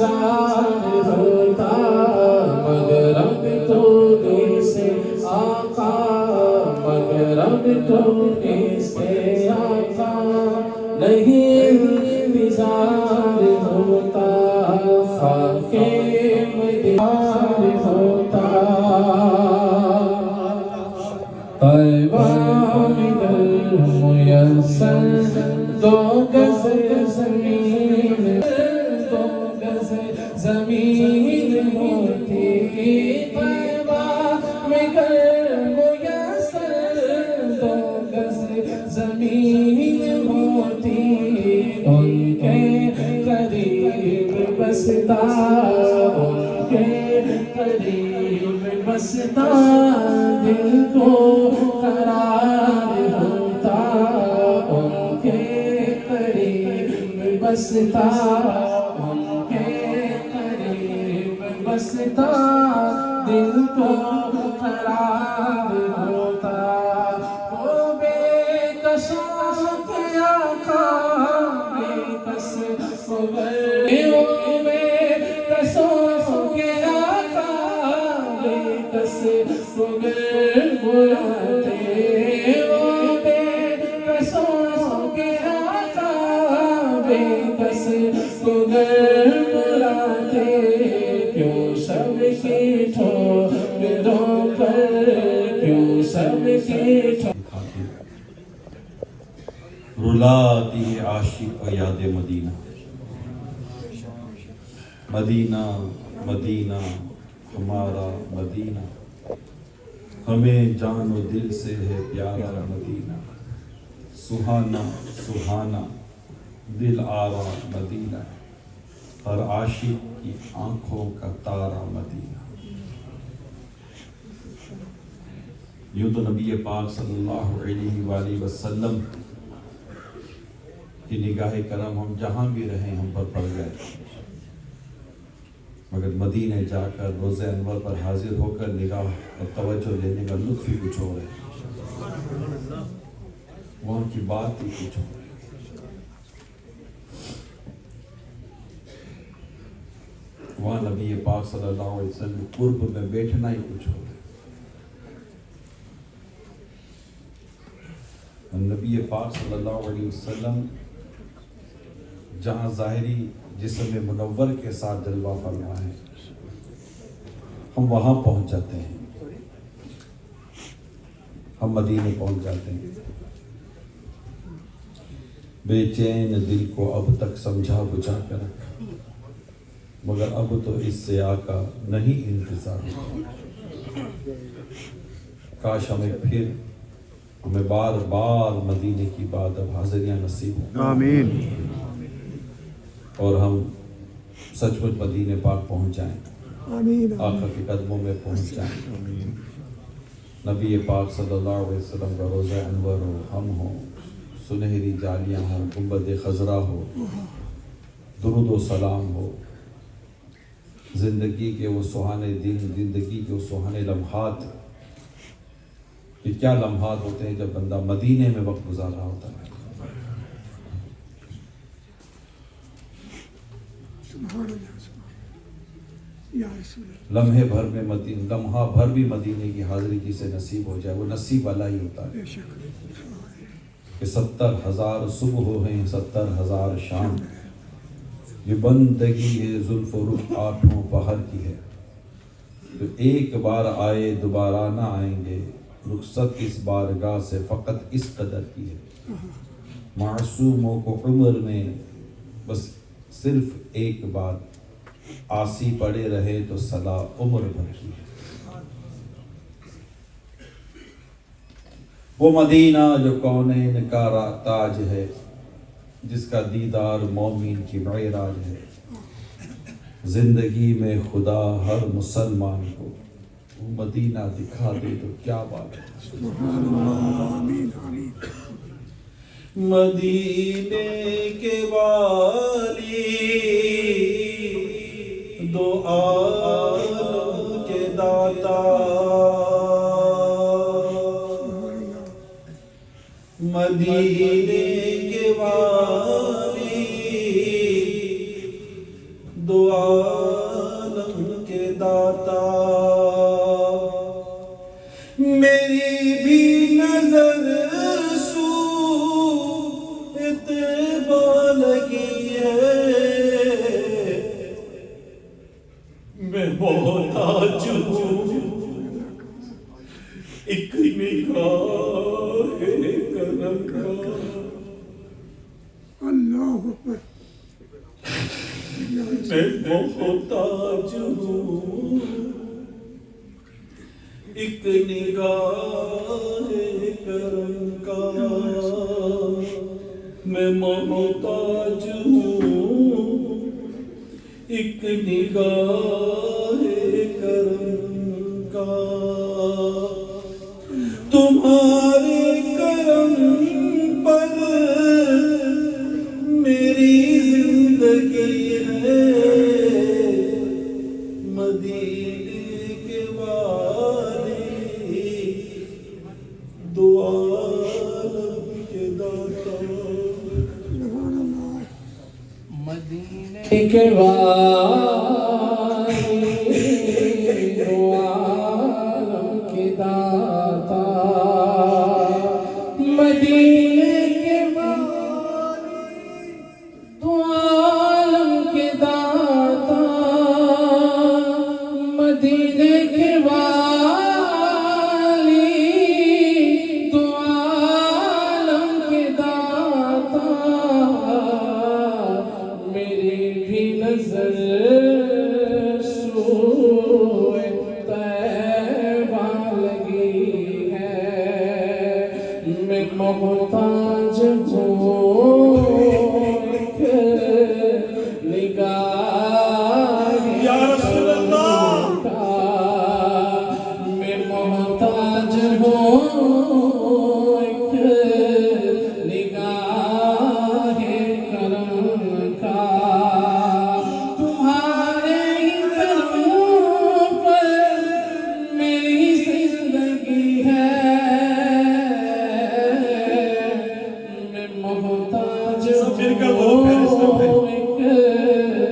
انتظار ہوتا مگر اب تو سے آقا مگر اب تو سے آقا نہیں انتظار ہوتا خاک مدیار ہوتا طیبہ من المیسر دو گز زمین دو گز زمین ہوتی طیبہ من المیسر دو گز زمین ہوتی ان کے قریب بستا ان کے قریب بستا دل کو قرار ہوتا ان کے قریب بستا ان کے قریب بستا دل کو قرار ہوتا وہ بے کسوں کے آقا بے کس وہ بے کسوں کے آقا بے کس بلاتے وہ بے کسوں کے آقا بے کس بلاتے کیوں سب کی ٹھوکروں پر کیوں سب کی رلاتی ہے عاشق و یاد مدینہ مدینہ مدینہ ہمارا مدینہ ہمیں جان و دل سے ہے پیارا مدینہ سہانا سہانا دل آرا مدینہ ہر عاشق کی آنکھوں کا تارا مدینہ یوں تو نبی پاک صلی اللہ علیہ وآلہ وسلم کی نگاہ کرم ہم جہاں بھی رہیں ہم پر پڑ گئے مگر مدینہ جا کر روضہ انور پر حاضر ہو کر نگاہ اور توجہ لینے کا لطف ہی کچھ اور ہے وہاں کی بات ہی کچھ اور ہے وہاں نبی پاک صلی اللہ علیہ وسلم قرب میں بیٹھنا ہی کچھ اور ہے نبی پاک صلی اللہ علیہ وسلم جہاں ظاہری جسم منور کے ساتھ جلوہ فرما ہے ہم وہاں پہنچ جاتے ہیں ہم مدینے پہنچ جاتے ہیں بے چین دل کو اب تک سمجھا بجھا کر رکھا مگر اب تو اس سے آقا نہیں انتظار کاش ہمیں پھر ہمیں بار بار مدینے کی بات اب حاضریاں نصیب ہوں آمین اور ہم سچ مچ مدینے پاک پہنچ جائیں آقا کے قدموں میں پہنچ جائیں نبی پاک صلی اللہ علیہ وسلم کا روضہ انور ہو ہم ہوں سنہری جالیاں ہوں گنبد خضرا ہو درود و سلام ہو زندگی کے وہ سہانے دن زندگی کے وہ سہانے لمحات کہ کیا لمحات ہوتے ہیں جب بندہ مدینے میں وقت گزار رہا ہوتا ہے لمحہ بھر بھی مدینے کی حاضری جسے نصیب ہو جائے وہ نصیب والا ہی ہوتا ہے کہ 70,000 صبح ہیں 70,000 شام یہ بندگی ہے زلف و رخ آٹھوں پہر کی ہے تو ایک بار آئے دوبارہ نہ آئیں گے رخصت اس بارگاہ سے فقط اس قدر کی ہے معصوموں کو عمر میں بس صرف ایک بات آسی پڑے رہے تو صدا عمر بھر کی ہے وہ مدینہ جو کونین کا تاج ہے جس کا دیدار مومن کی معراج ہے زندگی میں خدا ہر مسلمان کو وہ مدینہ دکھا دے تو کیا بات ہے مدینے کے والی دو عالم کے داتا مدینے کے والی دو میں محتاج ہوں ایک نگاہ کرم کا، میں محتاج ہوں ایک نگاہ کرم کا، تمہارے کرم پر میری زندگی ہے، مدینے کے والی دو عالم کے داتا، مدینے کے والی دو عالم کے داتا، مدینے کے والی دو عالم کے داتا، مدینے کے والی دو عالم کے داتا، میری بھی نظر سوئے طیبہ لگی ہے، میں محتاج ہوں ایک نگاہ یا رسول اللہ، کا، میں محتاج ہوں ایک نگاہ کرم کا، تمہارے ہی کرم پر میری زندگی ہے، میں محتاج پھر کر بولو پھر اس میں ہوں ایک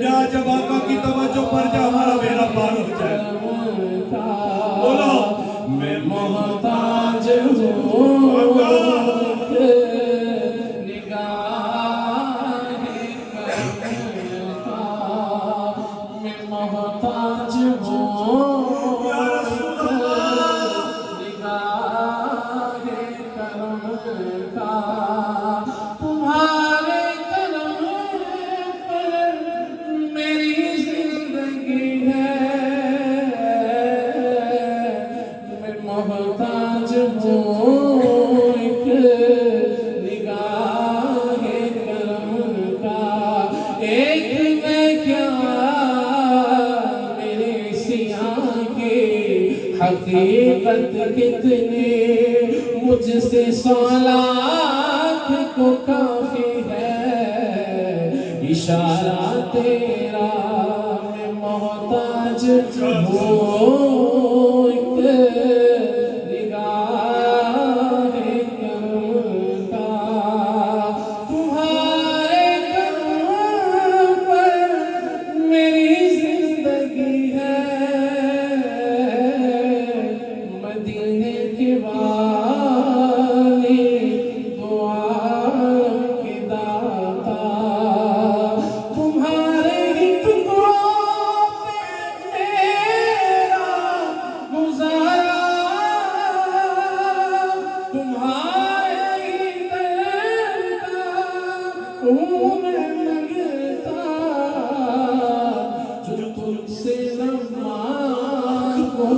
کیا جب آقا کی توجہ پر جا ہمارا بیڑا پار ہو جائے، کرم کا، بولو میں محتاج ہوں ایک نگاہ کرم کا، میں محتاج ہوں یا رسول اللہ، نگاہ کرم کا، تمہارے کرم پر میری زندگی ہے، میں محتاج ہوں ایک نگاہ کرم کا، ایک میں کیا میرے سیاہ کی حقیقت کتنی، مجھ سے 100 لاکھ کو کافی ہے، اشارہ تیرا میں محتاج ہوں ایک نگاہ کرم کا، تمہارے کرم پر میری زندگی ہے، مدینے کے والی دو عالم کے داتا، تمہارے ہی ٹکڑوں پہ میرا گزارا، تمہارے ہی در کا ہوں میں منگتا، جو تم سے نہ مانگو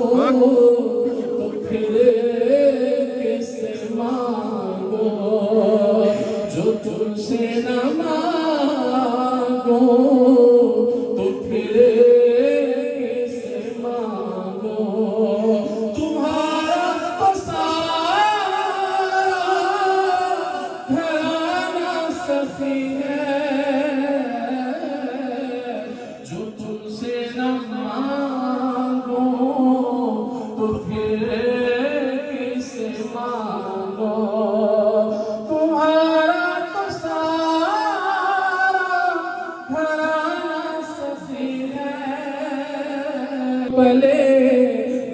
تو پھر کس سے مانگو، جو تم سے نہ مانگو تو پھر کس سے مانگو، تمہارا تو سارا گھرانہ سخی ہے، جو تم سے نہ مانگو تو پھر کس سے مانگو، تمہارا تو سارا گھرانہ سخی ہے، بھلے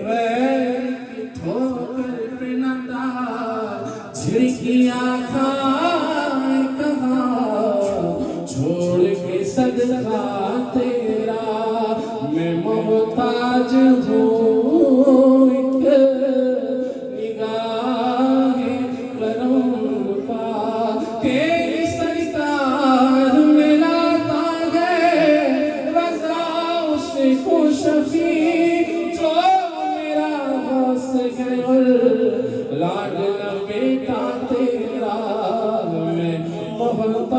غیر کی ٹھوکر پہ نہ ڈال، جھڑکیاں کھائے کہاں چھوڑ کے صدقہ تیرا، میں محتاج ہوں ایک نگاہ کرم کا، تیری سرکار میں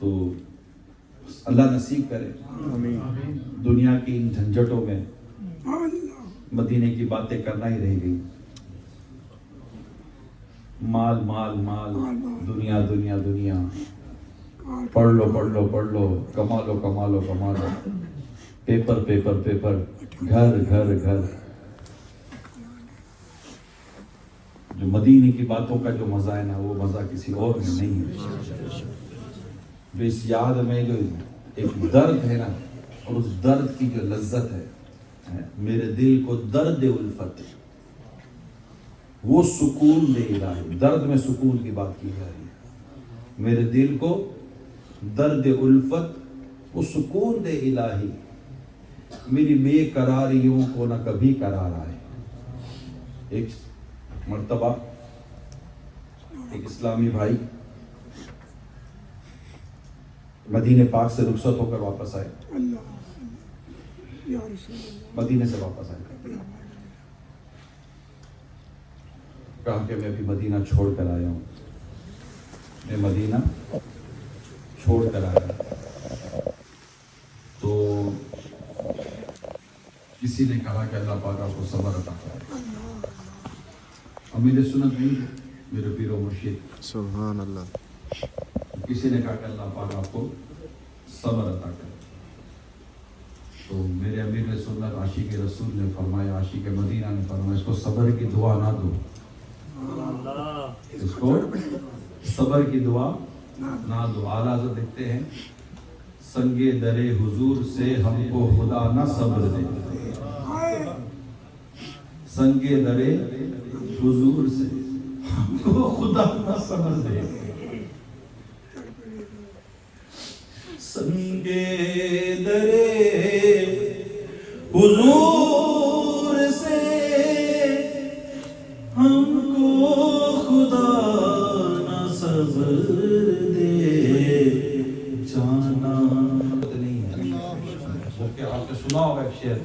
تو اللہ نصیب کرے دنیا کی ان جھنجھٹوں میں مدینے کی باتیں کرنا ہی رہ گئی. مال مال مال، دنیا دنیا دنیا، پڑھ لو پڑھ لو پڑھ لو، کما لو کما لو کما لو، پیپر پیپر پیپر، گھر گھر گھر. جو مدینے کی باتوں کا جو مزہ ہے نا، وہ مزہ کسی اور میں نہیں ہے. جو اس یاد میں جو ایک درد ہے نا، اور اس درد کی جو لذت ہے، میرے دل کو درد الفت، وہ سکون دے الہی. درد میں سکون کی بات کی جا رہی ہے. میرے دل کو درد الفت، وہ سکون دے الہی. میری بے قراریوں کو نہ کبھی قرار آئے. ایک مرتبہ ایک اسلامی بھائی مدینہ پاک سے رخصت ہو کر واپس آئے. مدینے سے واپس آئے، کہا کہ میں ابھی مدینہ چھوڑ کر آیا ہوں، میں مدینہ چھوڑ کر آیا ہوں. تو کسی نے کہا کہ اللہ پاک آپ کو صبر عطا کرے. امیر سنت نہیں تھے میرے پیر و مرشد، سبحان اللہ. کسی نے کہا کہ اللہ پاک آپ کو صبر عطا کرے. تو میرے امیر سنت عاشق رسول نے فرمایا، عاشق مدینہ نے فرمایا، اس کو صبر کی دعا نہ دو، اس کو صبر کی دعا نہ دو. اعلیٰ حضرت لکھتے ہیں، سنگے درے حضور سے ہم کو خدا نہ صبر دے. سنگے درے حضور سے ہم کو خدا نہ صبر دے. سنگے درے حضور سے ہم کو خدا نہ صبر دے. جانا نہیں ہے وہ کہ آپ نے سنا ہوگا ایک شعر،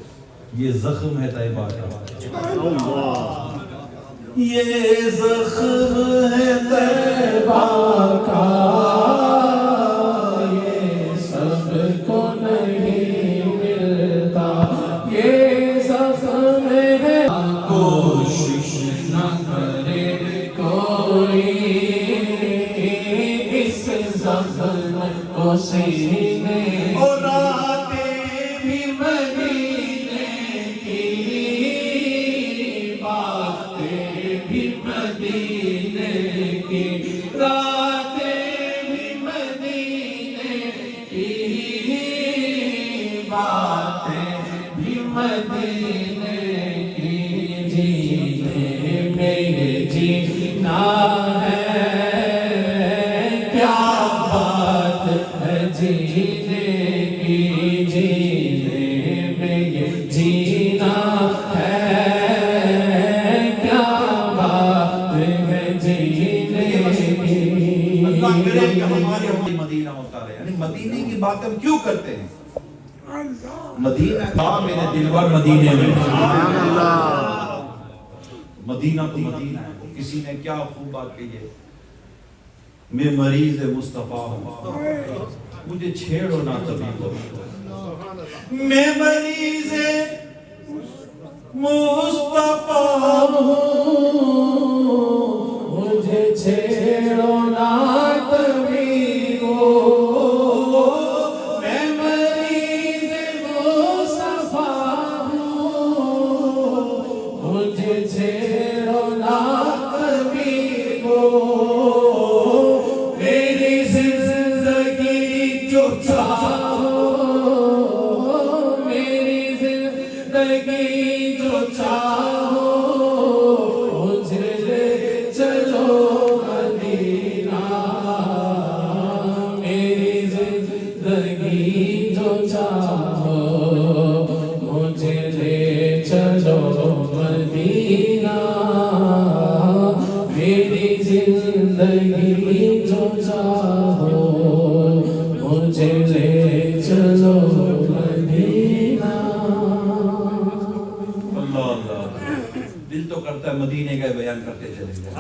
یہ زخم ہے طیبہ کا، یہ زخم ہے طیبہ کا، یہ سب کو نہیں ملتا، یہ زخم ہے. کوشش نہ کرے کوئی اس زخم کو سینے، اور راتیں بھی مدینے کی، باتیں بھی مدینے کی، راتیں بھی مدینے کی، باتیں بھی مدینے کی. جینے میں یہ جینا ہے، کیا بات ہے جینے کی. جینے میں یہ جینا ہے، کیا بات ہے جینے کی. اللہ کرے کہ ہمارے مدینہ ہوتا رہے. یعنی مدینے کی بات ہم کیوں کرتے ہیں؟ مدینہ کا میرے دلبر مدینے میں، مدینہ تو مدینہ ہے. کسی نے کیا خوب بات کہی ہے، میں مریض مصطفیٰ ہوں، مجھے چھیڑو نہ طبیب ہو. میں مریض مصطفیٰ ہوں، مجھے چھیڑو نہ طبیب ہو. میں مریض مصطفیٰ ہوں، مجھے چھیڑو نہ طبیب ہو. میری زندگی جو چاہو، میری زندگی جو چاہو، مجھے لے چلو مدینہ. میری زندگی جو چاہو، مجھے لے چلو مدینہ. میری زندگی جو چاہو، مجھے لے چلو مدینہ. اللہ اللہ، دل تو کرتا ہے مدینے کا بیان کرتے چلے جائیں.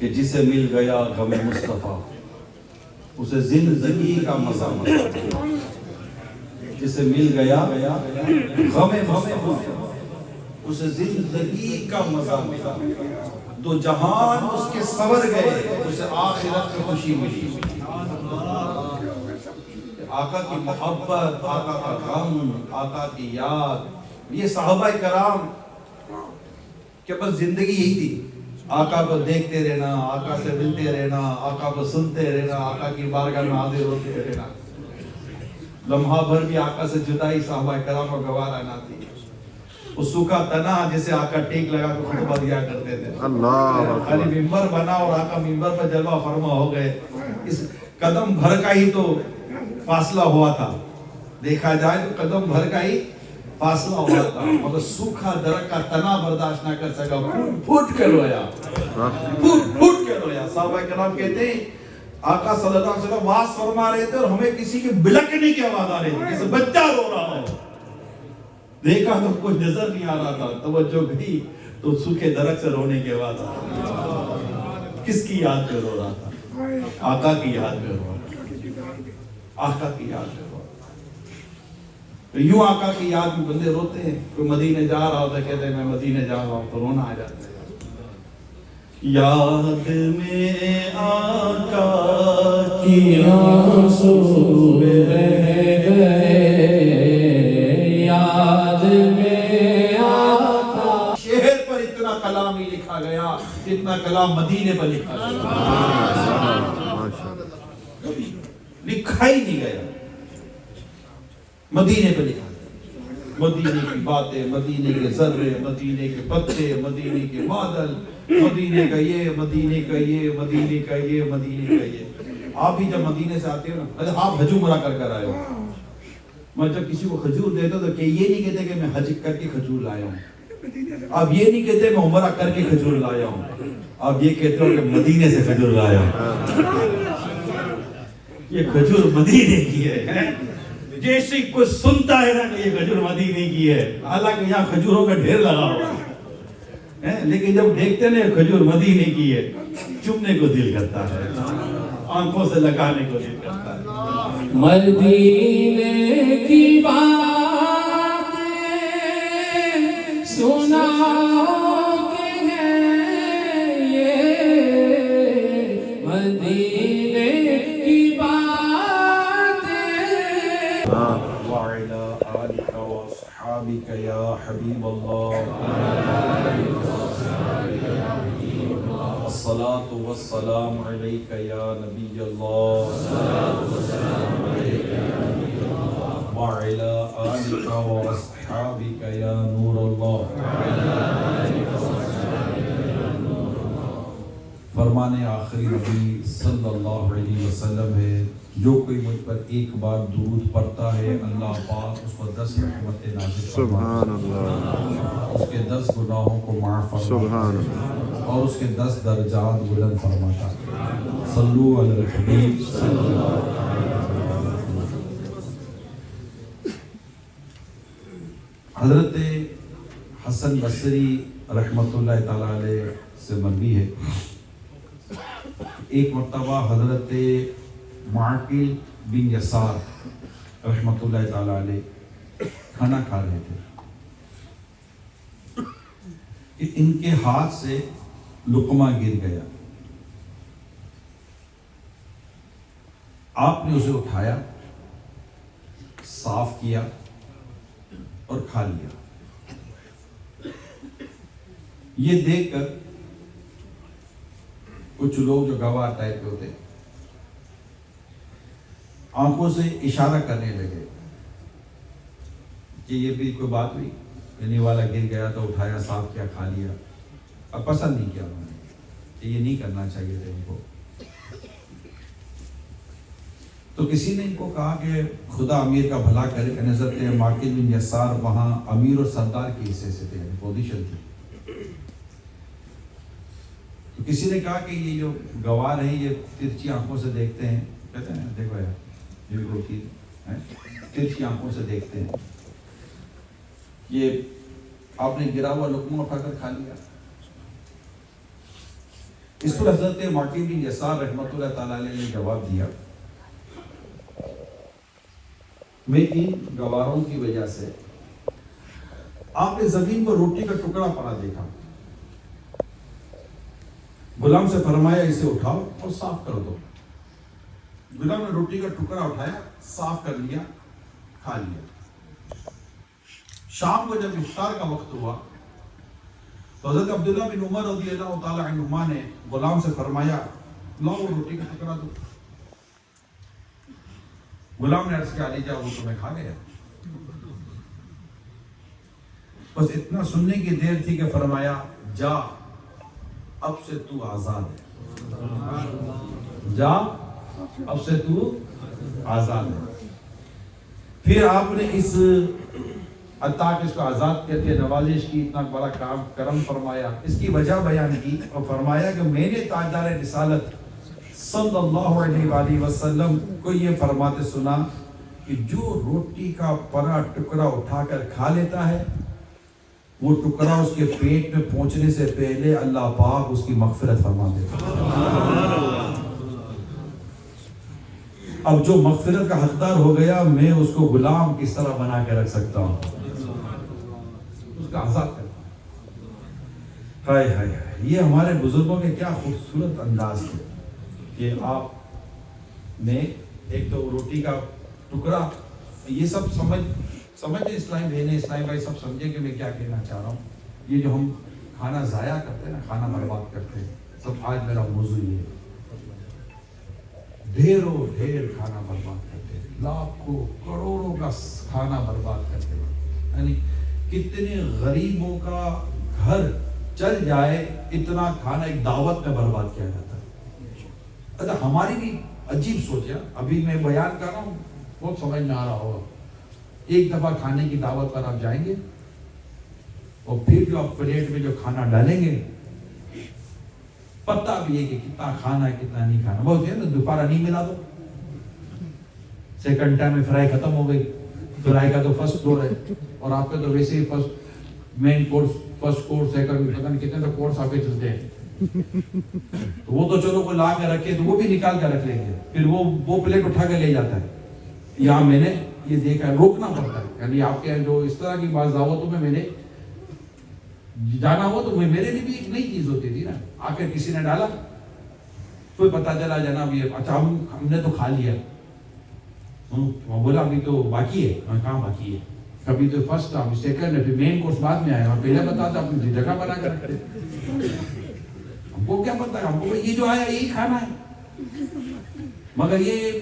کہ جسے مل گیا غم مصطفیٰ اسے زندگی کا مزہ ملا، جسے مل گیا غم مصطفیٰ اسے زندگی کا مزہ ملا، دو جہان اس کے سور گئے اسے آخرت میں خوشی ملی۔ آقا کی محبت، آقا کا غم، آقا کی یاد، یہ صحابہ کرام کہ بس زندگی یہی تھی، آقا کو دیکھتے رہنا، آقا سے ملتے رہنا، آقا کو سنتے رہنا، آقا کی بارگاہ میں حاضر ہوتے رہنا۔ لمحہ بھر بھی آقا سے جدائی صحابہ کرام کو گوارا نہ تھی۔ وہ سوکھا تنا جسے آقا ٹیک لگا کے خطبہ دیا کرتے تھے، خالی ممبر بنا اور آقا ممبر پر جلوہ فرما ہو گئے، اس قدم بھر کا ہی تو فاصلہ ہوا تھا، دیکھا جائے تو قدم بھر کا ہی فاصلہ ہوا تھا، مگر سوکھا درخت کا تنا برداشت نہ کر سکا، پھوٹ کے رویا، پھوٹ کے رویا۔ صحابہ کرام کہتے ہیں آقا صلی اللہ علیہ وسلم واز فرما رہے تھے اور ہمیں کسی کی بلکنے کی آواز آ رہی تھی، جیسے بچہ رو رہا ہو، دیکھا تو کوئی نظر نہیں آ رہا تھا، توجہ گئی تو سوکھے درخت سے رونے کی آواز آ رہی تھی۔ کس کی یاد پہ رو رہا تھا؟ آقا کی یاد پہ رو رہا تھا، آقا کی یاد پہ رو رہا تھا۔ تو یوں آقا کی یاد میں بندے روتے ہیں، کوئی مدینے جا رہا ہوتا ہے کہتے ہیں میں مدینے جا رہا ہوں، تو رونا آ جاتا ہے۔ یاد میں آقا کی آنسو بہہ گئے، یاد میں آقا۔ شہر پر اتنا کلام ہی لکھا گیا جتنا کلام مدینے پر لکھا گیا، لکھا ہی نہیں گیا، مدینے پہ لکھا گیا۔ مدینے کی باتیں، مدینے کے ذرے، مدینے کے پتے، مدینے کے بادل، مدینے کا یہ، مدینے کا یہ، مدینے کا یہ، مدینے کا یہ۔ آپ بھی جب مدینے سے آتے ہو نا، آپ حج عمرہ کر آئے ہو، میں جب کسی کو کھجور دیتا تو کہ یہ نہیں کہتے کہ میں حج کر کے کھجور لایا ہوں، آپ یہ نہیں کہتے میں عمرہ کر کے کھجور لایا ہوں، آپ یہ کہتے ہو کہ مدینے سے کھجور لایا ہوں۔ یہ کھجور مدینے کی ہے، جیسے کوئی سنتا ہے نا کہ یہ کھجور مدینے کی ہے، حالانکہ یہاں کھجوروں کا ڈھیر لگا ہوا ہے، لیکن جب دیکھتے نا کھجور مدینے کی ہے، چومنے کو دل کرتا ہے، آنکھوں سے لگانے کو دل کرتا ہے۔ مدینے کی باتیں سنا کے ہیں یہ، مدینے کی باتیں۔ وعلى آلك وأصحابك يا حبيب الله، الصلاة والسلام عليك يا نبي الله، وعلى آلك وأصحابك يا نور الله۔ فرمان آخری نبی صلی اللہ علیہ وسلم ہے، جو کوئی مجھ پر ایک بار درود پڑھتا ہے اللہ پاک اس پر 10 رحمتیں نازل فرماتا ہے، اس کے 10 گناہوں کو معاف فرماتا ہے اور اس کے 10 درجات بلند فرماتا ہے۔ صلو علی الحبیب صلی اللہ علیہ وسلم۔ حضرت حسن بصری رحمۃ اللہ تعالیٰ علیہ سے مروی ہے، ایک مرتبہ حضرت معقل بن یسار رحمۃ اللہ تعالیٰ علیہ کھانا کھا رہے تھے کہ ان کے ہاتھ سے لقمہ گر گیا، آپ نے اسے اٹھایا، صاف کیا اور کھا لیا۔ یہ دیکھ کر کچھ لوگ جو گواہ ٹائپ کے ہوتے آنکھوں سے اشارہ کرنے لگے کہ یہ بھی کوئی بات ہوئی، یعنی والا گر گیا تو اٹھایا، صاف کیا، کھا لیا۔ اب پسند نہیں کیا انہوں نے کہ یہ نہیں کرنا چاہیے تھا ان کو۔ تو کسی نے ان کو کہا کہ خدا امیر کا بھلا کرے، حضرت معقل بن یسار وہاں امیر اور سردار کے حصے سے تھے، پوزیشن تھی۔ تو کسی نے کہا کہ یہ جو گوار ہیں یہ ترچھی آنکھوں سے دیکھتے ہیں، کہتے ہیں دیکھو یار یہ بھی کوئی چیز ہے، ترچھی آنکھوں سے دیکھتے ہیں، یہ آپ نے گرا ہوا لقمہ اٹھا کر کھا لیا۔ اس پر حضرت معقل بن یسار رحمۃ اللہ تعالیٰ علیہ نے جواب دیا، میں ان گواروں کی وجہ سے آپ نے زمین پر روٹی کا ٹکڑا پڑا دیکھا، غلام سے فرمایا اسے اٹھاؤ اور صاف کر دو۔ غلام نے روٹی کا ٹکڑا اٹھایا، صاف کر لیا، کھا لیا۔ شام کو جب افطار کا وقت ہوا تو حضرت عبداللہ بن عمر رضی اللہ تعالی عنہما نے غلام سے فرمایا لاؤ وہ روٹی کا ٹکڑا دو۔ غلام نے عرض کیا علی جا وہ تو میں کھا گیا۔ بس اتنا سننے کی دیر تھی کہ فرمایا جا اب سے تو آزاد ہے، جا اب سے تو آزاد ہے۔ پھر آپ نے اس عطا کہ اس کو آزاد کہتے ہیں نوازش کی، اتنا بڑا کام کرم فرمایا، اس کی وجہ بیان کی اور فرمایا کہ میں نے تاجدار رسالت صلی اللہ علیہ وآلہ وسلم کو یہ فرماتے سنا کہ جو روٹی کا پرا ٹکڑا اٹھا کر کھا لیتا ہے وہ ٹکڑا اس کے پیٹ میں پہنچنے سے پہلے اللہ پاک اس کی مغفرت فرما دیتا ہے۔ اب جو مغفرت کا حقدار ہو گیا میں اس کو غلام کس طرح بنا کے رکھ سکتا ہوں، اس کا آزاد کرتا ہوں۔ ہائے ہائے ہائے، یہ ہمارے بزرگوں کے کیا خوبصورت انداز تھے کہ آپ نے ایک تو روٹی کا ٹکڑا، یہ سب سمجھے اسلامی بہنیں اسلامی بھائی سب سمجھے کہ میں کیا کہنا چاہ رہا ہوں۔ یہ جو ہم کھانا ضائع کرتے ہیں نا، کھانا برباد کرتے ہیں، سب آج میرا موضوع یہ ہے، ڈھیروں ڈھیر کھانا برباد کرتے ہیں، لاکھوں کروڑوں کا کھانا برباد کرتے ہیں، یعنی کتنے غریبوں کا گھر چل جائے اتنا کھانا ایک دعوت میں برباد کیا جاتا ہے۔ اچھا ہماری بھی عجیب سوچ ہے، ابھی میں بیان کر رہا ہوں بہت سمجھ میں آ رہا ہوگا، ایک دفعہ کھانے کی دعوت پر آپ جائیں گے اور پھر جو آپ پلیٹ میں جو کھانا ڈالیں گے پتہ بھی ہے کہ کتنا کھانا ہے کتنا نہیں کھانا، بہت ہے نا دوبارہ نہیں ملا دو، سیکنڈ ٹائم میں فرائی ختم ہو گئی، فرائی کا تو فرسٹ فلور ہے اور آپ کا تو ویسے ہی first main course first course second پتہ نہیں کتنے تو کورس آپ کے چلتے ہیں، تو وہ تو چلو کوئی لا کے رکھے تو وہ بھی نکال کر رکھ لیں گے، پھر وہ پلیٹ اٹھا کے لے جاتا ہے۔ یہاں میں نے یہ دیکھا روکنا پڑتا ہے، یعنی آپ کے جو اس طرح کی بعض دعوتوں میں نے جانا ہوا تو میرے لیے بھی ایک نئی چیز ہوتی تھی نا، آ کر کسی نے ڈالا تو پتا چلا جناب یہ اچھا ہم نے تو کھا لیا، بولا ابھی تو باقی ہے، کہاں باقی ہے، کبھی تو فرسٹ تھا ابھی سیکنڈ ہے، پھر مین کورس بعد میں آیا، پہلے بتا تھا اپنی جگہ بنا کر رکھتے، ہم کو کیا پتا ہے، ہم کو یہ جو آیا یہی کھانا ہے، مگر یہ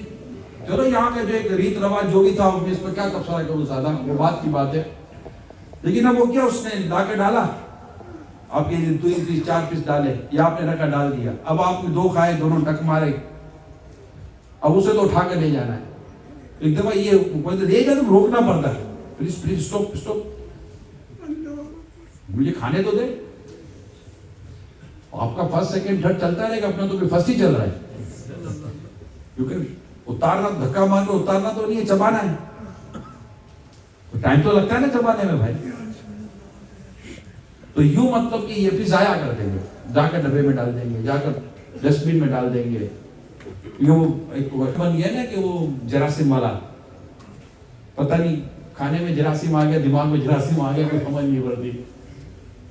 چلو یہاں کا جو ایک ریت رواج جو بھی تھا اس پر کیا تبصرہ کروں زیادہ، وہ بات کی بات ہے، لیکن اب وہ کیا اس نے لا کے ڈالا، آپ کے 2 پیس 4 پیس ڈالے یا آپ نے رکھا ڈال دیا، اب آپ نے 2 کھائے دونوں ٹک مارے، اب اسے تو اٹھا کے لے جانا ہے، ایک دفعہ یہ لے جانا تو روکنا پڑتا ہے، پلیز پلیز اسٹاپ مجھے کھانے تو دے، آپ کا فرسٹ سیکنڈ تھرڈ چلتا رہے گا، اپنا تو فرسٹ ہی چل رہا ہے، کیونکہ اتارنا دھکا مار کے اتارنا تو نہیں ہے، چبانا ہے، ٹائم تو لگتا ہے نا چبانے میں بھائی، تو یوں مطلب کہ یہ بھی ضائع کر دیں گے، جا کر ڈبے میں ڈال دیں گے، جا کر ڈسٹ بن میں ڈال دیں گے، یہ ایک بن گیا نا کہ وہ جراثیم والا، پتہ نہیں کھانے میں جراثیم آ گیا، دماغ میں جراثیم آ گیا، کوئی سمجھ نہیں پڑتی،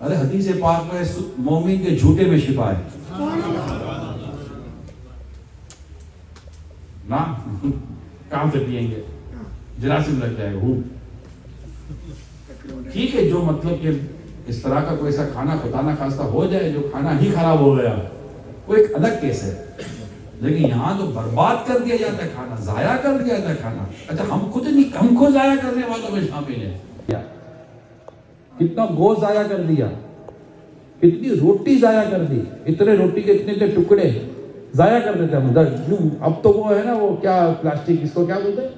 ارے حدیث پاک میں مومن کے جھوٹے میں شفا ہے نا، کام سے پیئیں گے جراثیم لگ جائے گا، ٹھیک ہے جو مطلب کہ اس طرح کا کوئی ایسا کھانا خدا نہ خواستہ ہو جائے جو کھانا ہی خراب ہو گیا وہ ایک الگ کیس ہے، لیکن یہاں تو برباد کر دیا جاتا ہے کھانا، ضائع کر دیا جاتا ہے کھانا، اچھا ہم خود نہیں، ہم کو ضائع کرنے والوں میں شامل ہیں، کتنا گوشت ضائع کر دیا، کتنی روٹی ضائع کر دی، اتنے روٹی کے اتنے ٹکڑے ضائع کر دیتے ہیں، اب تو وہ ہے نا وہ کیا پلاسٹک، اس کو کیا بولتے ہیں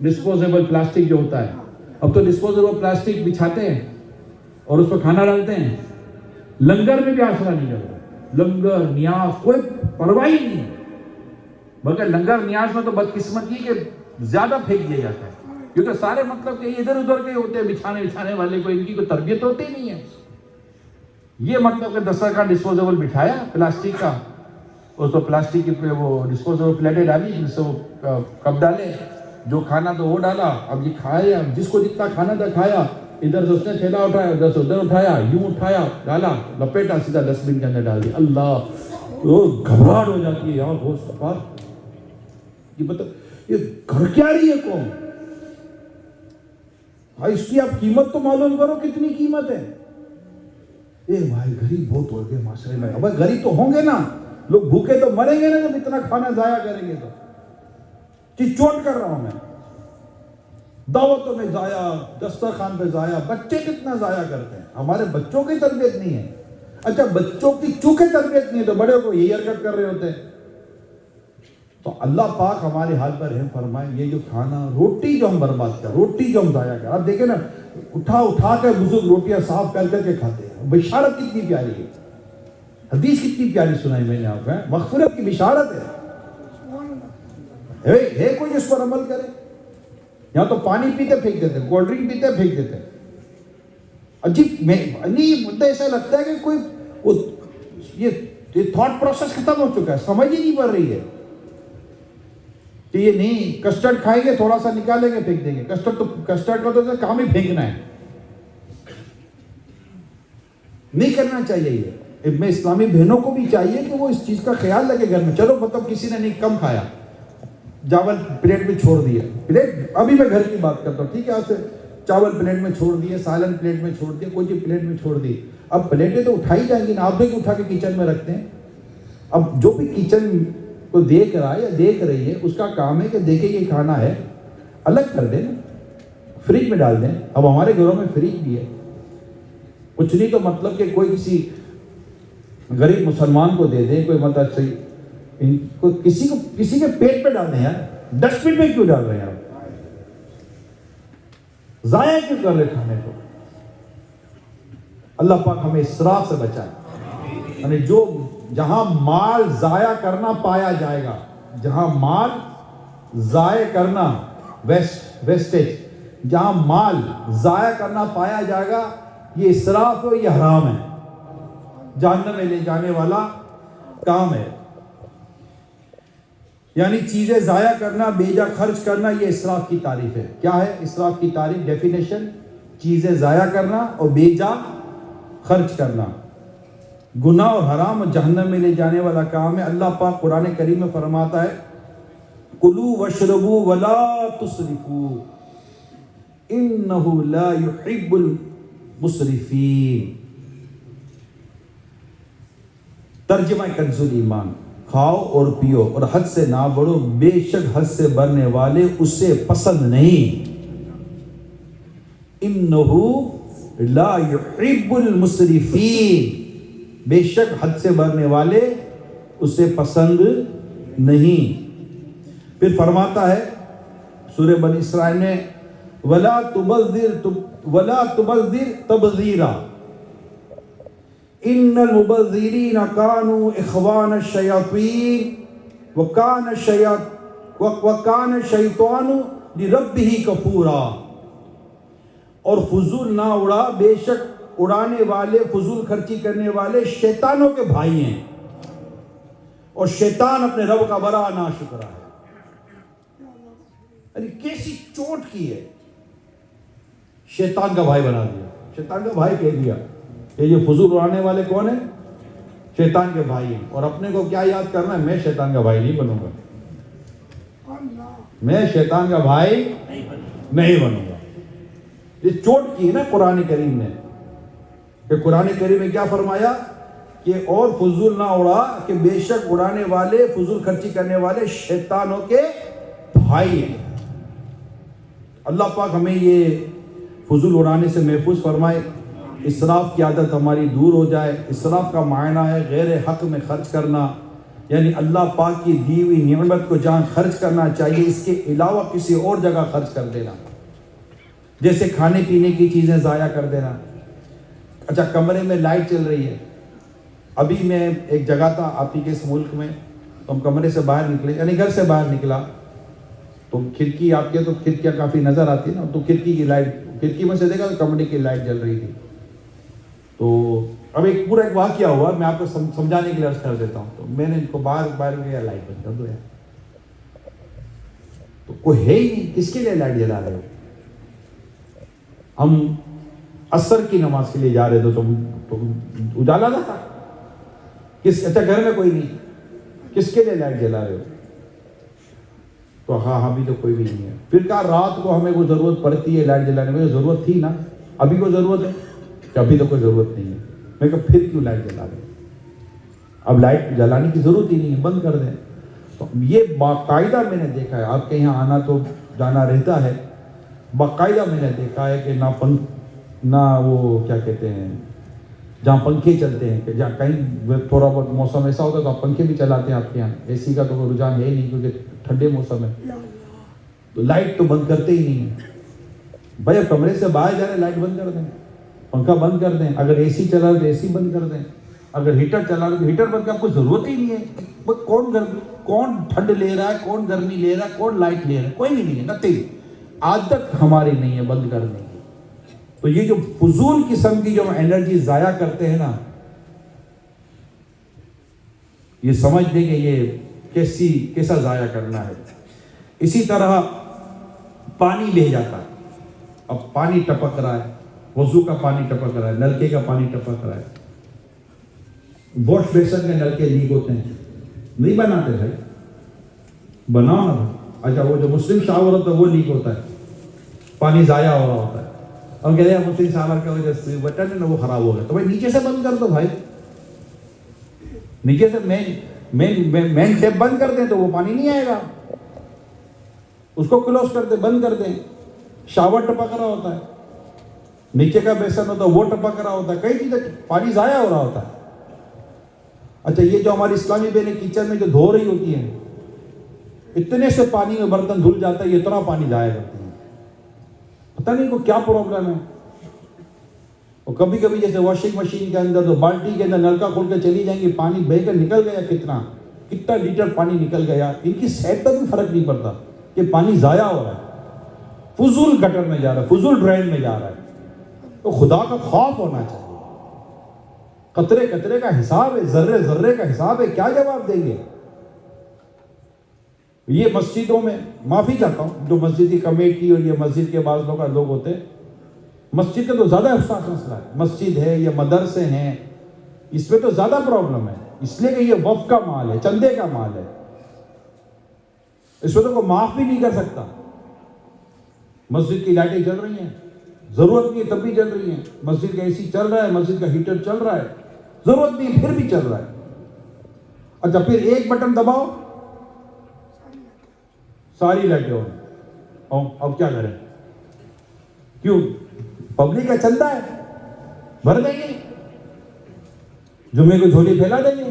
ڈسپوزیبل پلاسٹک جو ہوتا ہے، اب تو ڈسپوزیبل پلاسٹک بچھاتے ہیں اور اس پر کھانا ڈالتے ہیں، لنگر میں بھی آسرا نہیں کرتا، لنگر نیاز کوئی پرواہ ہی نہیں، مگر لنگر نیاز میں تو بدقسمتی کہ زیادہ پھینک دیا جاتا ہے، کیونکہ سارے مطلب کہ ادھر ادھر کے ہوتے ہیں بچھانے والے کو، ان کی کوئی تربیت ہوتی نہیں ہے، یہ مطلب کہ دسترخوان ڈسپوزیبل بٹھایا پلاسٹک کا، اس کو پلاسٹک کی وہ ڈسپوزیبل پلیٹیں ڈالی، جس سے وہ کپ ڈالے، جو کھانا تو وہ ڈالا، اب یہ کھایا، جس کو جتنا کھانا تھا کھایا، ادھر سے اس نے تھیلا اٹھایا، ادھر سے ادھر اٹھایا، یوں اٹھایا، ڈالا، لپیٹا، سیدھا ڈسٹ بن کے اندر ڈال دیا۔ اللہ، وہ گھبراہٹ ہو جاتی ہے یار، گوشت پاک، یہ مطلب یہ گھر کیا رہی ہے قوم؟ بھائی اس کی آپ قیمت تو معلوم کرو، کتنی قیمت ہے۔ اے بھائی غریب بہت ہو گئے معاشرے میں، اب غریب تو ہوں گے نا، لوگ بھوکے تو مریں گے نا جب اتنا کھانا ضائع کریں گے تو۔ چیز چوٹ کر رہا ہوں میں، دعوتوں میں ضائع، دسترخوان پہ ضائع، بچے کتنا ضائع کرتے ہیں، ہمارے بچوں کی تربیت نہیں ہے۔ اچھا بچوں کی چونکہ تربیت نہیں ہے تو بڑے کو یہی حرکت کر رہے ہوتے ہیں۔ تو اللہ پاک ہمارے حال پر رحم فرمائے، یہ جو کھانا، روٹی جو ہم برباد کر، روٹی جو ہم ضائع کر، آپ دیکھیں نا اٹھا کے بزرگ روٹیاں صاف کر کے کھاتے ہیں، بشارت کتنی پیاری ہے، حدیث کتنی پیاری سنائی میں نے آپ کو، مغفرت کی بشارت ہے کوئی جس پر عمل کرے؟ یہاں تو پانی پیتے پھینک دیتے، کولڈ ڈرنک پیتے پھینک دیتے، عجیب، مجھے ایسا لگتا ہے کہ کوئی یہ تھاٹ پروسیس ختم ہو چکا ہے، سمجھ ہی نہیں پڑ رہی ہے کہ یہ نہیں کسٹرڈ کھائیں گے، تھوڑا سا نکالیں گے پھینک دیں گے، کسٹرڈ کا تو کام ہی پھینکنا ہے، نہیں کرنا چاہیے یہ۔ میں اسلامی بہنوں کو بھی چاہیے کہ وہ اس چیز کا خیال رکھے گھر میں، چلو مطلب کسی نے نہیں کم کھایا، چاول پلیٹ میں چھوڑ دیا، پلیٹ ابھی میں گھر کی بات کرتا ہوں، ٹھیک ہے، آپ سے چاول پلیٹ میں چھوڑ دیے، سالن پلیٹ میں چھوڑ دیا، کوئی چیز پلیٹ میں چھوڑ دی، اب پلیٹیں تو اٹھائی جائیں گی نا، آپ بھی اٹھا کے کچن میں رکھتے ہیں۔ اب جو بھی کچن کو دیکھ رہا ہے یا دیکھ رہی ہے، اس کا کام ہے کہ دیکھیں یہ کھانا ہے، الگ کر دیں، فریج میں ڈال دیں۔ اب ہمارے گھروں میں فریج بھی ہے، کچھ نہیں تو مطلب کہ کوئی کسی غریب مسلمان کو دے دیں، کوئی مطلب کسی کے پیٹ پہ ڈال دیں یار، ڈسٹ بن میں کیوں ڈال رہے ہیں آپ؟ ضائع کیوں کر رہے کھانے کو؟ اللہ پاک ہمیں اسراف سے بچائے، یعنی جو جہاں مال ضائع کرنا پایا جائے گا، جہاں مال ضائع کرنا، ویسٹیج، جہاں مال ضائع کرنا پایا جائے گا، یہ اسراف ہو، یہ حرام ہے، جہنم میں لے جانے والا کام ہے۔ یعنی چیزیں ضائع کرنا، بیجا خرچ کرنا، یہ اسراف کی تعریف ہے۔ کیا ہے اسراف کی تعریف؟ ڈیفینیشن، چیزیں ضائع کرنا اور بیجا خرچ کرنا، گناہ اور حرام اور جہنم میں لے جانے والا کام ہے۔ اللہ پاک قرآن کریم میں فرماتا ہے کلوا واشربوا ولا تسرفوا انہ لا يحب المسرفین۔ ترجمہ کنز الایمان، کھاؤ اور پیو اور حد سے نہ بڑھو، بے شک حد سے بڑھنے والے اسے پسند نہیں۔ انہ لا يحب المسرفین، بے شک حد سے بڑھنے والے اسے پسند نہیں۔ پھر فرماتا ہے سورہ بنی اسرائیل میں وَلَا تُبَذِّرْ تَبْذِيرًا إِنَّ الْمُبَذِّرِينَ كَانُوا إِخْوَانَ الشَّيَاطِينِ وَكَانَ الشَّيْطَانُ لِرَبِّهِ كَفُورًا۔ اور فضول نہ اڑا، بے شک اڑانے والے، فضول خرچی کرنے والے شیطانوں کے بھائی ہیں، اور شیطان اپنے رب کا بڑا ناشکرا ہے۔ یعنی کیسی چوٹ کی ہے، شیطان کا بھائی بنا دیا، شیطان کا بھائی کہہ دیا کہ یہ فضول اڑانے والے کون ہیں؟ شیطان کے بھائی ہیں۔ اور اپنے کو کیا یاد کرنا ہے؟ میں شیطان کا بھائی نہیں بنوں گا، میں شیطان کا بھائی نہیں بنوں گا۔ یہ چوٹ کی ہے نا قرآن کریم نے، کہ قرآن کریم میں کیا فرمایا کہ اور فضول نہ اڑا کہ بے شک اڑانے والے، فضول خرچی کرنے والے شیطانوں کے بھائی ہیں۔ اللہ پاک ہمیں یہ فضول اڑانے سے محفوظ فرمائے، اسراف کی عادت ہماری دور ہو جائے۔ اسراف کا معنی ہے غیر حق میں خرچ کرنا، یعنی اللہ پاک کی دی ہوئی نعمت کو جہاں خرچ کرنا چاہیے اس کے علاوہ کسی اور جگہ خرچ کر دینا، جیسے کھانے پینے کی چیزیں ضائع کر دینا۔ اچھا کمرے میں لائٹ چل رہی ہے، ابھی میں ایک جگہ تھا آپ ہی کے اس ملک میں، تو ہم کمرے سے باہر نکلے، یعنی گھر سے باہر نکلا تو کھڑکی، آپ کے تو کھڑکیاں کافی نظر آتی ہیں نا، تو کھڑکی کی لائٹ، کھڑکی میں سے دیکھا تو کمرے کی لائٹ جل رہی تھی، تو اب ایک پورا ایک واقعہ ہوا، میں آپ کو سمجھانے کے لیے عرض کر دیتا ہوں. تو میں نے ان کو باہر گیا، لائٹ بند کر دو یار. تو کوئی ہے ہی نہیں، کس کے لیے لائٹ جلا رہے ہو؟ ہم عصر کی نماز کے لیے جا رہے تھے، تم اجالا تھا. اچھا گھر میں کوئی نہیں، کس کے لیے لائٹ جلا رہے ہو؟ تو ہاں ابھی تو کوئی بھی نہیں ہے. پھر کہا رات کو ہمیں کوئی ضرورت پڑتی ہے لائٹ جلانے میں، ضرورت تھی نا، ابھی کوئی ضرورت ہے کہ ابھی تو کوئی ضرورت نہیں ہے. میں کہا پھر کیوں لائٹ جلا رہے ہیں؟ اب لائٹ جلانے کی ضرورت ہی نہیں ہے، بند کر دیں. تو یہ باقاعدہ میں نے دیکھا ہے، آپ کے یہاں آنا تو جانا رہتا ہے، باقاعدہ میں نے دیکھا ہے کہ نہ وہ کیا کہتے ہیں، جہاں پنکھے چلتے ہیں، کہ جہاں کہیں تھوڑا بہت موسم ایسا ہوتا ہے تو آپ پنکھے بھی چلاتے ہیں. آپ کے یہاں اے سی کا تو کوئی رجحان ہے ہی نہیں، کیونکہ ٹھنڈے موسم ہے تو لائٹ تو بند کرتے ہی نہیں ہیں. بھائی اب کمرے سے باہر جا رہے لائٹ بند کر دیں، پنکھا بند کر دیں. اگر اے سی چلا رہے تو اے سی بند کر دیں. اگر ہیٹر چلا رہے تو ہیٹر بند کر. آپ کو ضرورت ہی نہیں ہے. کون ٹھنڈ لے رہا ہے، کون گرمی لے رہا ہے، کون لائٹ لے رہا ہے؟ کوئی بھی نہیں ہے. نتھنگ. عادت ہماری نہیں ہے بند کرنے کی. تو یہ جو فضول قسم کی جو انرجی ضائع کرتے ہیں نا، یہ سمجھ دیں کہ یہ کیسا ضائع کرنا ہے. اسی طرح پانی لے جاتا ہے. اب پانی ٹپک رہا ہے، وضو کا پانی ٹپک رہا ہے، نلکے کا پانی ٹپک رہا ہے. واش بیسن کے نلکے لیک ہوتے ہیں، نہیں بناتے بھائی، بناؤ نا. اچھا وہ جو مسلم شاور ہوتا ہے وہ لیک ہوتا ہے، پانی ضائع ہو رہا ہوتا ہے. ہم کہتے ہیں مسلم شاور کی وجہ سے بٹن ہے نا وہ خراب ہو گیا. تو بھائی نیچے سے بند کر دو بھائی، نیچے سے مین ٹیپ بند کر دیں تو وہ پانی نہیں آئے گا. اس کو کلوز کر دیں، بند کر دیں. شاور ٹپک رہا ہوتا ہے، نیچے کا بیسن ہوتا ہے وہ ٹپک رہا ہوتا ہے، کئی چیزیں پانی ضائع ہو رہا ہوتا ہے. اچھا یہ جو ہماری اسلامی بہنیں کچن میں جو دھو رہی ہوتی ہیں، اتنے سے پانی میں برتن دھل جاتا ہے، یہ اتنا پانی ضائع کرتی ہیں، پتہ نہیں کو کیا پرابلم ہے. اور کبھی کبھی جیسے واشنگ مشین کے اندر تو بالٹی کے اندر نلکا کھول کے چلی جائیں گی، پانی بہہ کر نکل گیا، کتنا لیٹر پانی نکل گیا. ان کی صحت پر بھی فرق نہیں پڑتا کہ پانی ضائع ہو رہا ہے، فضول گٹر میں جا رہا ہے، فضول ڈرین میں جا رہا ہے. تو خدا کا خوف ہونا چاہیے. قطرے قطرے کا حساب ہے، ذرے ذرے کا حساب ہے. کیا جواب دیں گے؟ یہ مسجدوں میں معافی چاہتا ہوں، جو مسجد کی کمیٹی اور یہ مسجد کے بعض لوگ ہوتے ہیں، مسجد کا تو زیادہ حساس مسئلہ ہے. مسجد ہے یا مدرسے ہیں، اس میں تو زیادہ پرابلم ہے، اس لیے کہ یہ وقف کا مال ہے، چندے کا مال ہے. اس میں تو کوئی معاف بھی نہیں کر سکتا. مسجد کی لائٹیں جل رہی ہیں، ضرورت نہیں تب بھی جل رہی ہیں. مسجد کا اے سی چل رہا ہے، مسجد کا ہیٹر چل رہا ہے، ضرورت نہیں پھر بھی چل رہا ہے. اچھا پھر ایک بٹن دباؤ ساری لائٹیں آن. اب کیا کریں؟ کیوں؟ پبلک کا چندہ ہے، بھر دیں گے، جمعے کو جھولی پھیلا دیں گے.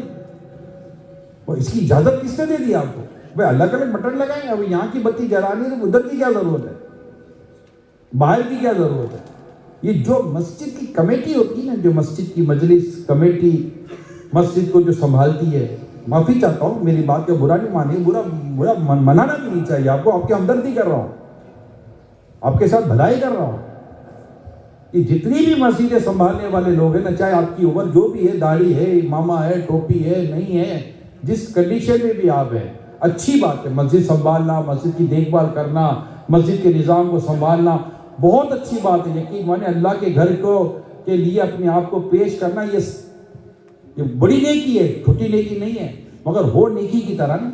اور اس کی اجازت کس نے دے دی آپ کو؟ بھائی الگ الگ بٹن لگائیں. اب یہاں کی بتی جلانی ہے تو ادھر کی کیا ضرورت ہے؟ باہر کی کیا ضرورت ہے؟ یہ جو مسجد کی کمیٹی ہوتی ہے نا، جو مسجد کی مجلس کمیٹی مسجد کو جو سنبھالتی ہے، معافی چاہتا ہوں میری بات کا برا نہیں مانیے، برا منانا بھی نہیں چاہیے آپ کو. آپ کی ہمدردی کر رہا ہوں، آپ کے ساتھ بھلائی کر رہا ہوں. کہ جتنی بھی مسجدیں سنبھالنے والے لوگ ہیں نا، چاہے آپ کی عمر جو بھی ہے، داڑھی ہے، امامہ ہے، ٹوپی ہے، نہیں ہے، جس کنڈیشن میں بھی آپ ہیں، اچھی بات ہے. مسجد سنبھالنا، مسجد کی دیکھ بھال کرنا، مسجد کے نظام کو سنبھالنا بہت اچھی بات ہے. یقین مانے اللہ کے گھر کے لیے اپنے آپ کو پیش کرنا یہ بڑی نیکی ہے، چھوٹی نیکی نہیں ہے، مگر ہو نیکی کی طرح نا.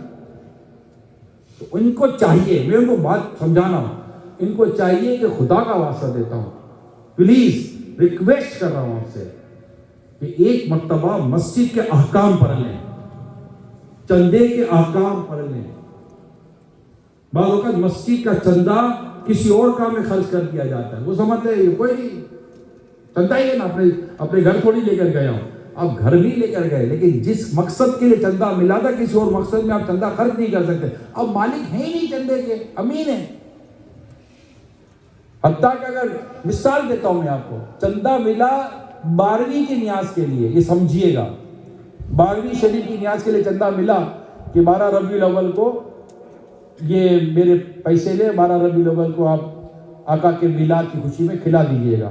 تو ان کو چاہیے، میں ان کو بات سمجھانا ہوں، ان کو چاہیے کہ خدا کا واسطہ دیتا ہوں، پلیز ریکویسٹ کر رہا ہوں آپ سے کہ ایک مرتبہ مسجد کے احکام پڑھ لیں، چندے کے احکام پڑھ لیں. بعض اوقات مسجد کا چندہ کسی اور کام میں خرچ کر دیا جاتا ہے. وہ سمجھتے ہیں کوئی نہیں، چندہ ہی ہے نا، اپنے گھر تھوڑی لے کر گیا ہوں. آپ گھر بھی لے کر گئے، لیکن جس مقصد کے لیے چندہ ملا تھا کسی اور مقصد میں آپ چندہ خرچ نہیں کر سکتے. اب مالک ہیں ہی نہیں چندے کے، امین ہیں. حتیٰ کہ اگر مثال دیتا ہوں میں آپ کو، چندہ ملا 12ویں کی نیاز کے لیے، یہ سمجھیے گا، 12ویں شریف کی نیاز کے لیے چندہ ملا کہ 12 ربیع الاول کو یہ میرے پیسے لے، 12 ربیع الاول کو آپ آقا کے میلاد کی خوشی میں کھلا دیجیے گا.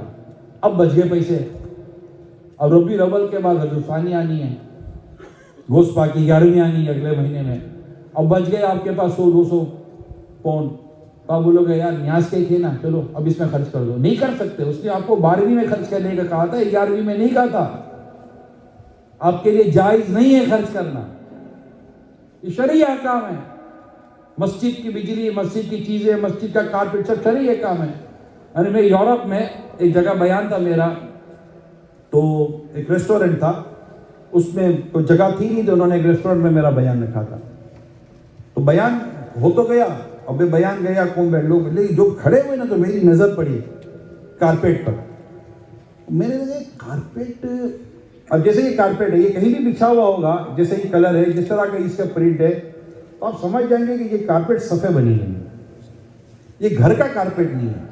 اب بچ گئے پیسے، اب ربی الاول کے بعد ربیع الثانی آنی ہے، گوشت پاک کی 11ویں آنی ہے اگلے مہینے میں. اب بچ گئے آپ کے پاس 100-200 پاؤنڈ، تو آپ بولو گے یار نیاز کے تھے نا، چلو اب اس میں خرچ کر دو. نہیں کر سکتے، اس نے آپ کو 12ویں میں خرچ کرنے کا کہا تھا، 11ویں میں نہیں کہا تھا. آپ کے لیے جائز نہیں ہے خرچ کرنا، یہ شرعی احکام ہے. مسجد کی بجلی، مسجد کی چیزیں، مسجد کا کارپیٹ سب شرعی احکام ہے. یعنی میں یورپ میں ایک جگہ بیان تھا میرا، تو ایک ریسٹورنٹ تھا، اس میں کوئی جگہ تھی نہیں، تو انہوں نے ایک ریسٹورنٹ میں میرا بیان رکھا تھا. تو بیان ہو تو گیا، اب بیان گیا کون بیٹھ لوگ، لیکن جو کھڑے ہوئے نا تو میری نظر پڑی کارپیٹ پر. میں نے کہا کارپیٹ، اب جیسے یہ کارپیٹ ہے، یہ کہیں بھی بچھا ہوا ہوگا، جیسے یہ کلر ہے، جس طرح کا اس کا پرنٹ ہے، تو آپ سمجھ جائیں گے کہ یہ کارپیٹ صفحے بنی نہیں ہے، یہ گھر کا کارپیٹ نہیں ہے.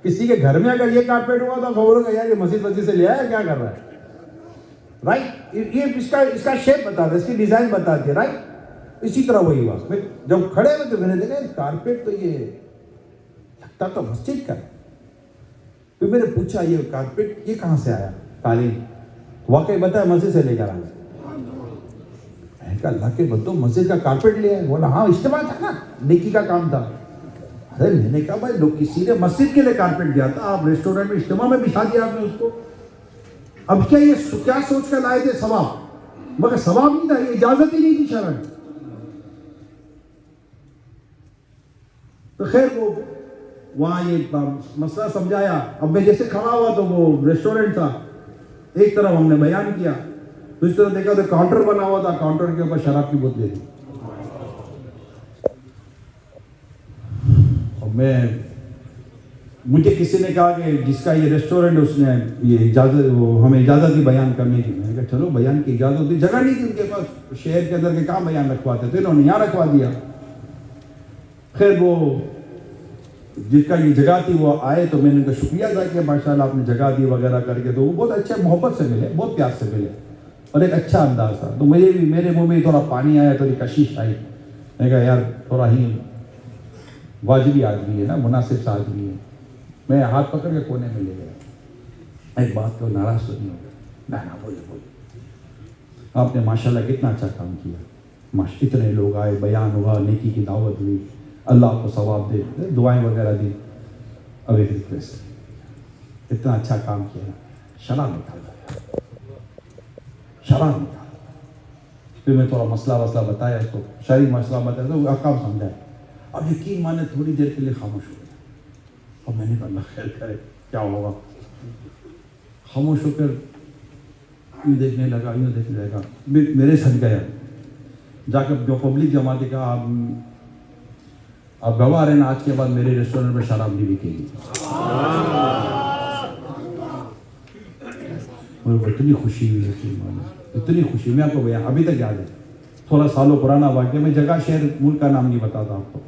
کسی کے گھر میں اگر یہ کارپیٹ ہوا تو خبروں کا یار یہ مسجد سے لے آیا، کیا کر رہا ہے، رائٹ. یہ اس کا شیپ بتا دے، اس کی ڈیزائن بتا دے، رائٹ. اسی طرح وہی بات، میں جب کھڑے ہوئے تو میں نے دیکھا کارپیٹ تو یہ لگتا تو مسجد کا ہے. پھر میں نے پوچھا یہ کارپیٹ یہ کہاں سے آیا، قالین؟ واقعی بتایا مسجد سے لے کر آئے. میں نے کہا اللہ کے بندو مسجد کا کارپیٹ لے آئے؟ بولا ہاں اجتماع تھا نا، نیکی کا کام تھا. ارے میں نے کہا بھائی لوگ کسی نے مسجد کے لیے کارپیٹ دیا تھا، آپ ریسٹورنٹ میں اجتماع میں بچھا دیا آپ نے اس کو. اب کیا یہ کیا سوچ کر لائے تھے ثواب، مگر ثواب نہیں تھا، یہ اجازت ہی نہیں تھی شرعن. تو خیر وہ وہاں یہ مسئلہ سمجھایا. اب میں جیسے کھڑا ہوا تو وہ ریسٹورنٹ تھا، ایک طرف ہم نے بیان کیا، تو اس طرح دیکھا تو کاؤنٹر بنا ہوا تھا، کاؤنٹر کے اوپر شراب کی بوتلیں تھی. مجھے کسی نے کہا کہ جس کا یہ ریسٹورنٹ اس نے یہ اجازت، ہمیں اجازت دی بیان کرنے کی. میں نے کہا چلو بیان کی اجازت دی، جگہ نہیں تھی ان کے پاس، شہر کے اندر کے کام بیان رکھواتے تھے، انہوں نے یہاں رکھوا دیا. خیر وہ جس کا یہ جگہ تھی وہ آئے تو میں نے ان کا شکریہ ادا کیا، ماشاءاللہ آپ نے جگہ دی وغیرہ کر کے. تو وہ بہت اچھے محبت سے ملے، بہت پیار سے ملے اور ایک اچھا انداز تھا. تو میرے منہ میں تھوڑا پانی آیا، تھوڑی کشش آئی. میں نے کہا یار تھوڑا ہی واجبی آدمی ہے نا، مناسب سا آدمی ہے. میں ہاتھ پکڑ کے کونے میں لے گیا. ایک بات کو ناراض تو نہیں ہو گیا، نہ بولے آپ نے ماشاءاللہ کتنا اچھا کام کیا، اتنے لوگ آئے، بیان ہوا، نیکی کی دعوت ہوئی، اللہ آپ کو ثواب دے، دعائیں وغیرہ دی. اب ایک ریکویسٹ، اتنا اچھا کام کیا، شراب نکال دیا، شراب نکال. پھر میں تھوڑا مسئلہ بتایا اس کو، شرعی مسئلہ بتایا تو احکام سمجھائے. اب یقین مانے تھوڑی دیر کے لیے خاموش ہو گیا. اب میں نے کہا اللہ خیر کرے کیا ہوگا. خاموش ہو کر یوں دیکھنے لگا، میرے ساتھ گیا جا کر جو پبلک جماعت کا آپ گواہ رہے نا، آج کے بعد میرے ریسٹورنٹ میں شراب نہیں بکے گی. میرے کو اتنی خوشی ہوئی، اتنی خوشی، میں آپ کو بھیا ابھی تک یاد ہے، تھوڑا سالوں پرانا واقعہ. میں جگہ شہر ملک کا نام نہیں بتاتا آپ کو.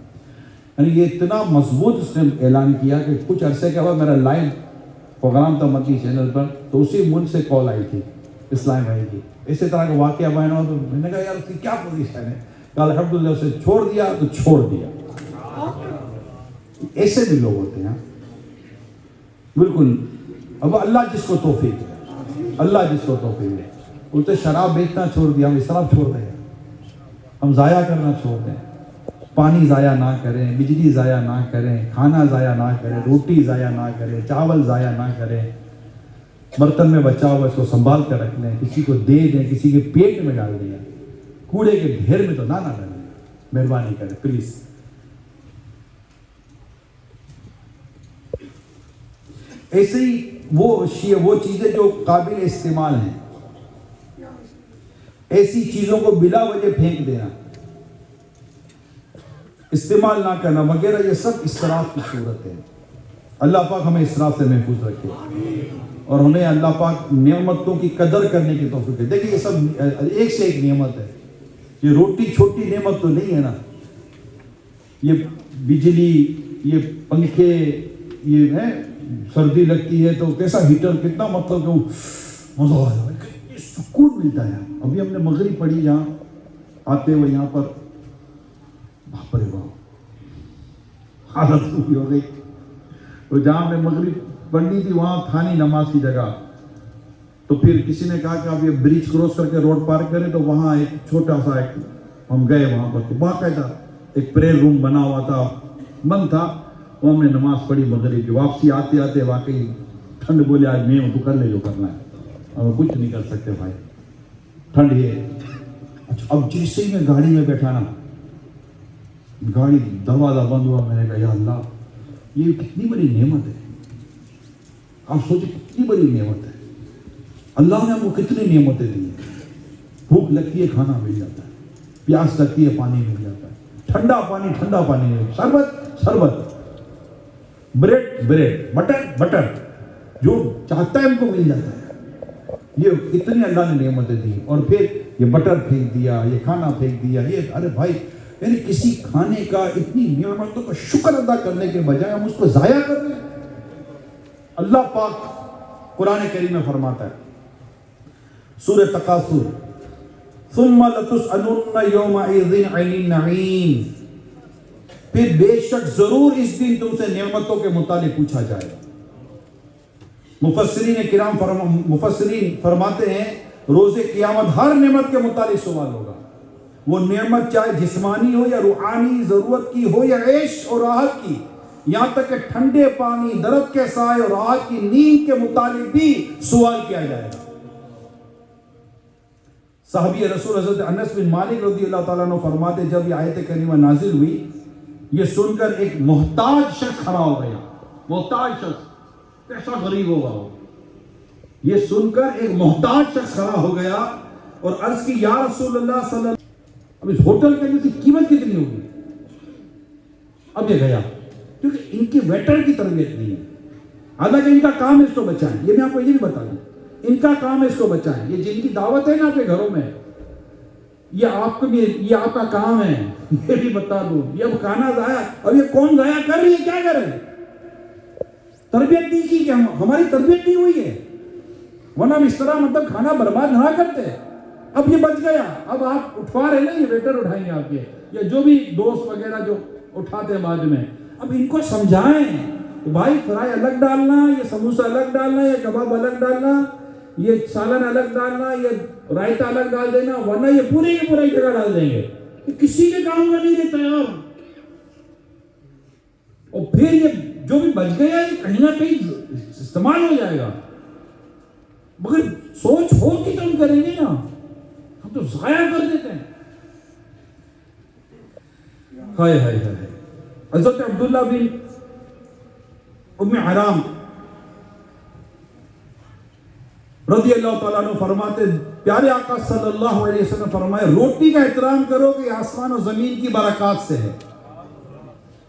یعنی یہ اتنا مضبوط اس نے اعلان کیا کہ کچھ عرصے کے بعد میرا لائیو پروگرام تھا مکی چینل پر، تو اسی ملک سے کال آئی تھی اسلام بھائی کی، اسی طرح کا واقعہ بیان ہوا. تو میں نے کہا یار اس کی کیا پوزیشن ہے؟ کہ الحمدللہ اسے چھوڑ دیا تو چھوڑ دیا. ایسے بھی لوگ ہوتے ہیں بالکل. اب اللہ جس کو توفیق دے، اللہ جس کو توفیق دے. وہ تو شراب بیچنا چھوڑ دیا، ہم اسراف چھوڑ دیں، ہم ضائع کرنا چھوڑ دیں. پانی ضائع نہ کریں، بجلی ضائع نہ کریں، کھانا ضائع نہ کریں، روٹی ضائع نہ کریں، چاول ضائع نہ کریں. برتن میں بچا ہوا اس کو سنبھال کر رکھ لیں، کسی کو دے دیں، کسی کے پیٹ میں ڈال دیں، کوڑے کے ڈھیر میں تو نہ ڈالیں. مہربانی کریں پلیز. ایسے ہی وہ چیزیں جو قابل استعمال ہیں، ایسی چیزوں کو بلا وجہ پھینک دینا، استعمال نہ کرنا وغیرہ، یہ سب اسراف کی صورت ہے. اللہ پاک ہمیں اسراف سے محفوظ رکھے اور ہمیں اللہ پاک نعمتوں کی قدر کرنے کی توفیق دے. دیکھیں یہ سب ایک سے ایک نعمت ہے. یہ روٹی چھوٹی نعمت تو نہیں ہے نا، یہ بجلی، یہ پنکھے، یہ ہے سردی لگتی ہے تو کیسا ہیٹر، کتنا مطلب کہ مزہ آ رہا ہے، سکون ملتا ہے. ابھی ہم نے مغرب پڑھی جہاں آتے ہوئے یہاں پر، باپ رے باپ حالت ہوئی ہو گئی. تو جہاں میں مغرب پڑھنی تھی وہاں تھانی نماز کی جگہ، تو پھر کسی نے کہا کہ آپ یہ برج کراس کر کے روڈ پار کریں، تو وہاں ایک چھوٹا سا ایک ہم گئے وہاں پر، تو باقاعدہ ایک پریئر روم بنا ہوا تھا، بند تھا، وہ ہم نے نماز پڑھی مغرب کی، واپسی آتے آتے واقعی ٹھنڈ، بولے آج میں ہوں تو کر لے جو کرنا ہے، اور کچھ نہیں کر سکتے بھائی، ٹھنڈ یہ۔ اچھا اب جیسے ہی میں گاڑی میں بیٹھا نا، گاڑی دروازہ بند ہوا، میں نے کہا یا اللہ یہ کتنی بڑی نعمت ہے، آپ سوچیں کتنی بڑی نعمت ہے، اللہ نے ہم کو کتنی نعمتیں دی ہیں، بھوک لگتی ہے کھانا مل جاتا ہے، پیاس لگتی ہے پانی مل جاتا ہے، ٹھنڈا پانی مل، شربت، بریڈ، بٹر جو چاہتا ہے ہم کو مل جاتا ہے، یہ اتنی اللہ نے نعمتیں دی، اور پھر یہ بٹر پھینک دیا، یہ کھانا پھینک دیا، یہ ارے بھائی یعنی کسی کھانے کا اتنی نعمتوں کا شکر ادا کرنے کے بجائے ہم اس کو ضائع کر رہے ہیں۔ اللہ پاک قرآن کریم میں فرماتا ہے سورہ تکاثر، ثم لتسألن یومئذ عن النعیم، پھر بے شک ضرور اس دن تم سے نعمتوں کے متعلق پوچھا جائے گا۔ مفسرین فرماتے ہیں روز قیامت ہر نعمت کے متعلق سوال ہوگا، وہ نعمت چاہے جسمانی ہو یا روحانی، ضرورت کی ہو یا عیش اور راحت کی، یہاں تک کہ ٹھنڈے پانی، درخت کے سائے اور راحت کی نیند کے متعلق بھی سوال کیا جائے گا۔ صحابی رسول حضرت انس بن مالک رضی اللہ تعالیٰ عنہ فرماتے جب یہ آیت کریمہ نازل ہوئی، یہ سن کر ایک محتاج شخص کھڑا ہو گیا، محتاج شخص، کیسا غریب ہوگا وہ، یہ سن کر ایک محتاج شخص کھڑا ہو گیا اور عرض کی یا رسول اللہ صلی اللہ، اب اس ہوٹل کے اندر کی قیمت کتنی ہوگی؟ اب یہ گیا کیونکہ ان کی ویٹر کی تربیت نہیں ہے، حالانکہ ان کا کام ہے اس کو بچائیں، یہ میں آپ کو یہ بھی بتا دوں، ان کا کام ہے اس کو بچائیں، یہ جن کی دعوت ہے نا آپ کے گھروں میں، یہ آپ کو بھی، یہ آپ کا کام ہے، یہ بھی بتا دوں، یہ اب کھانا ضائع، اب یہ کون ضائع کر رہی ہے، کیا کر رہے ہیں؟ تربیت نہیں کی، کہ ہماری تربیت نہیں ہوئی ہے، ورنہ ہم اس طرح مطلب کھانا برباد نہ کرتے۔ اب یہ بچ گیا، اب آپ اٹھوا رہے نا، یہ ویٹر اٹھائیں گے آپ کے، یا جو بھی دوست وغیرہ جو اٹھاتے ہیں بعد میں، اب ان کو سمجھائیں کہ بھائی فرائی الگ ڈالنا، یہ سموسہ الگ ڈالنا، یہ کباب الگ ڈالنا، یہ سالن الگ ڈالنا، یہ رائتا الگ ڈال دینا، ورنہ یہ پورے کی پورے جگہ ڈال دیں گے، یہ کسی کے کام کا نہیں دیتا یار۔ اور پھر یہ جو بھی بچ گیا یہ کہیں نہ کہیں استعمال ہو جائے گا، مگر سوچ ہو کہ ہم کریں گے نا، ہم تو ضائع کر دیتے ہیں۔ ہائے ہائے ہائے، حضرت عبداللہ بن ام حرام رضی اللہ تعالیٰ عنہ فرماتے پیارے آقا صلی اللہ علیہ وسلم فرمائے روٹی کا احترام کرو کہ آسمان و زمین کی برکات سے ہے،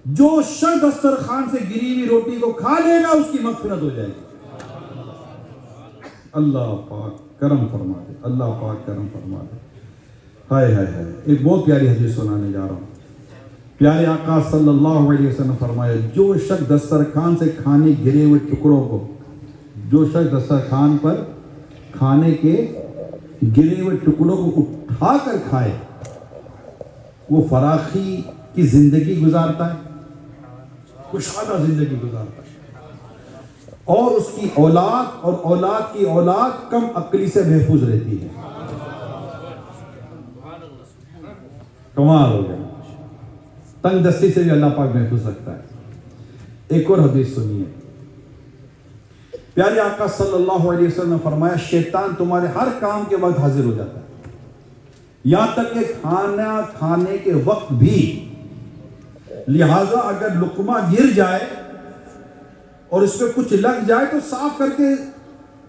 جو شخص دسترخوان سے گری ہوئی روٹی کو کھا لے گا اس کی مغفرت ہو جائے گی۔ اللہ پاک کرم فرما دے، اللہ پاک کرم فرما دے۔ ہائے ہائے ہائے، ایک بہت پیاری حدیث سنانے جا رہا ہوں۔ پیارے آقا صلی اللہ علیہ وسلم فرمایا جو شخص دسترخوان سے کھانے گرے ہوئے ٹکڑوں کو، جو شخص دسترخوان پر کھانے کے گرے ہوئے ٹکڑوں کو اٹھا کر کھائے، وہ فراخی کی زندگی گزارتا ہے، خوشحالہ زندگی گزارتا ہے، اور اس کی اولاد اور اولاد کی اولاد کم عقلی سے محفوظ رہتی ہے۔ کمال ہو گیا، تنگ دستی سے بھی اللہ پاک محفوظ رکھتا ہے۔ ایک اور حدیث سنیے، پیارے آقا صلی اللہ علیہ وسلم نے فرمایا شیطان تمہارے ہر کام کے وقت حاضر ہو جاتا ہے، یہاں تک کہ کھانا کھانے کے وقت بھی، لہذا اگر لقمہ گر جائے اور اس پہ کچھ لگ جائے تو صاف کر کے